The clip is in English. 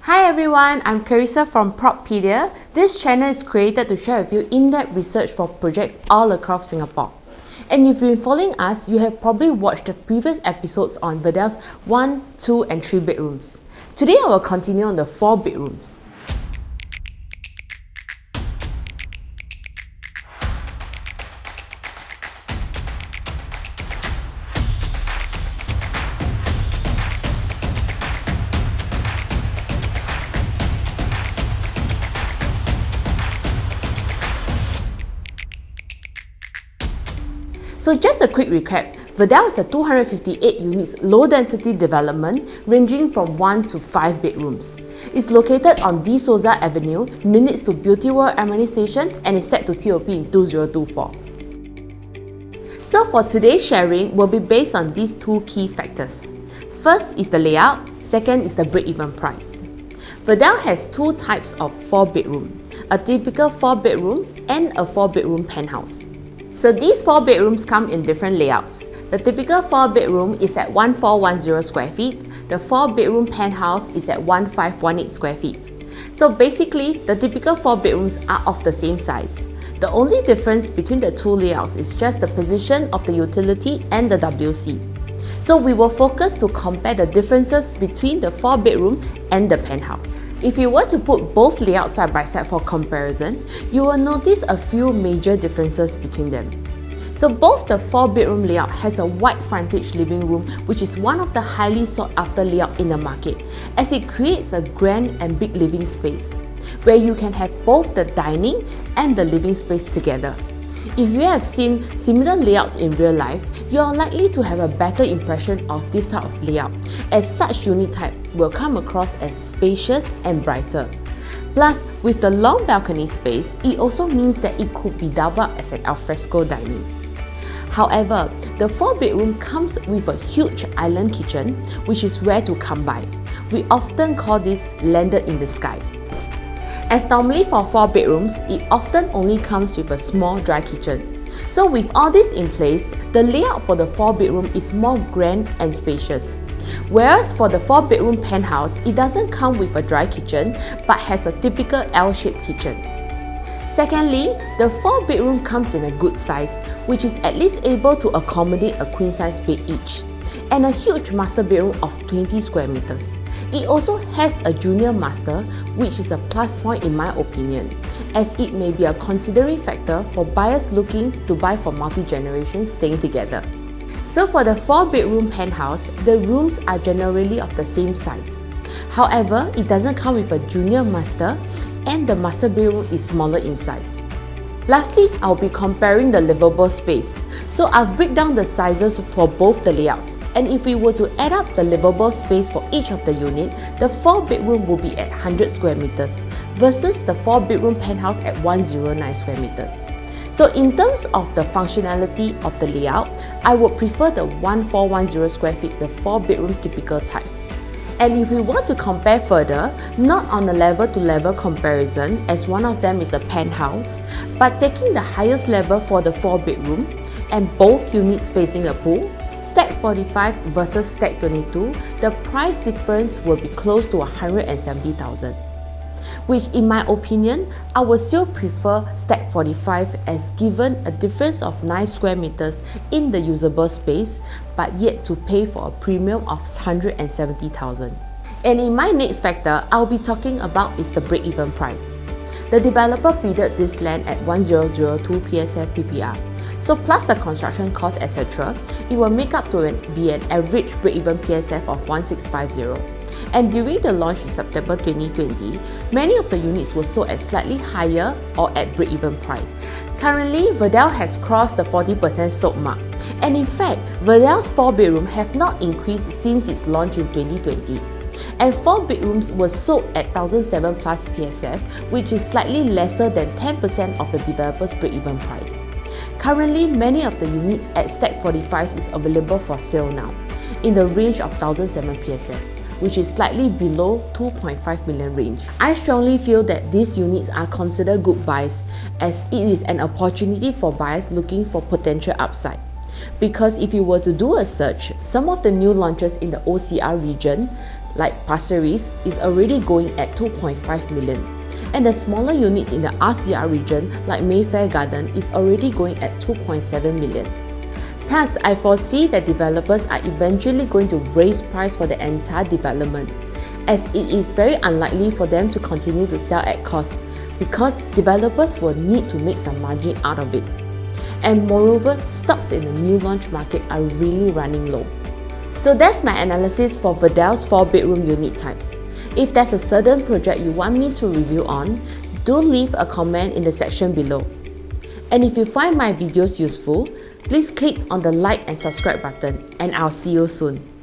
Hi everyone, I'm Carissa from Proppedia. This channel is created to share with you in-depth research for projects all across Singapore. And if you've been following us, you have probably watched the previous episodes on Verdel's 1, 2 and 3 bedrooms. Today I will continue on the 4 bedrooms. So just a quick recap, Verdel is a 258 units low-density development ranging from 1 to 5 bedrooms. It's located on De Souza Avenue, minutes to Beauty World MRT station, and is set to TOP in 2024. So for today's sharing will be based on these two key factors. First is the layout, second is the break-even price. Verdel has two types of 4-bedroom, a typical 4-bedroom and a 4-bedroom penthouse. So these 4 bedrooms come in different layouts. The typical 4-bedroom is at 1410 square feet. The 4-bedroom penthouse is at 1518 square feet. So basically, the typical 4 bedrooms are of the same size. The only difference between the two layouts is just the position of the utility and the WC. So we will focus to compare the differences between the 4-bedroom and the penthouse. If you were to put both layouts side by side for comparison, you will notice a few major differences between them. So both the 4-bedroom layout has a wide frontage living room, which is one of the highly sought after layout in the market, as it creates a grand and big living space, where you can have both the dining and the living space together. If you have seen similar layouts in real life, you are likely to have a better impression of this type of layout, as such unit type will come across as spacious and brighter. Plus, with the long balcony space, it also means that it could be doubled as an alfresco dining. However, the 4-bedroom comes with a huge island kitchen, which is rare to come by. We often call this landed in the sky. As normally for 4 bedrooms, it often only comes with a small dry kitchen. So with all this in place, the layout for the 4-bedroom is more grand and spacious. Whereas for the 4-bedroom penthouse, it doesn't come with a dry kitchen, but has a typical L-shaped kitchen. Secondly, the 4-bedroom comes in a good size, which is at least able to accommodate a queen-size bed each, and a huge master bedroom of 20 square meters. It also has a junior master, which is a plus point in my opinion, as it may be a considering factor for buyers looking to buy for multi-generations staying together. So for the 4-bedroom penthouse, the rooms are generally of the same size. However, it doesn't come with a junior master, and the master bedroom is smaller in size. Lastly, I'll be comparing the livable space. So I've break down the sizes for both the layouts, and if we were to add up the livable space for each of the unit, the 4-bedroom will be at 100 square meters versus the 4-bedroom penthouse at 109 square meters. So in terms of the functionality of the layout, I would prefer the 1410 square feet, the 4-bedroom typical type. And if we were to compare further, not on a level-to-level comparison, as one of them is a penthouse, but taking the highest level for the 4-bedroom and both units facing a pool, Stack 45 versus Stack 22, the price difference will be close to 170,000. Which in my opinion, I would still prefer Stack 45 as given a difference of 9 square meters in the usable space, but yet to pay for a premium of 170,000. And in my next factor, I'll be talking about is the break-even price. The developer bidded this land at 1002 PSF PPR. So plus the construction cost etc., it will make up to be an average break-even PSF of 1650. And during the launch in September 2020, many of the units were sold at slightly higher or at break-even price. Currently, Verdel has crossed the 40% sold mark. And in fact, Verdel's 4-bedroom have not increased since its launch in 2020. And 4 bedrooms were sold at 1007 plus PSF, which is slightly lesser than 10% of the developer's break-even price. Currently, many of the units at Stack 45 is available for sale now, in the range of 1007 PSF. Which is slightly below 2.5 million range. I strongly feel that these units are considered good buys, as it is an opportunity for buyers looking for potential upside. Because if you were to do a search, some of the new launches in the OCR region like Pasir Ris, is already going at 2.5 million. And the smaller units in the RCR region, like Mayfair Garden, is already going at 2.7 million. Thus, I foresee that developers are eventually going to raise price for the entire development, as it is very unlikely for them to continue to sell at cost, because developers will need to make some margin out of it. And moreover, stocks in the new launch market are really running low. So that's my analysis for Verdel's 4-bedroom unit types. If there's a certain project you want me to review on, do leave a comment in the section below. And if you find my videos useful, please click on the like and subscribe button, and I'll see you soon.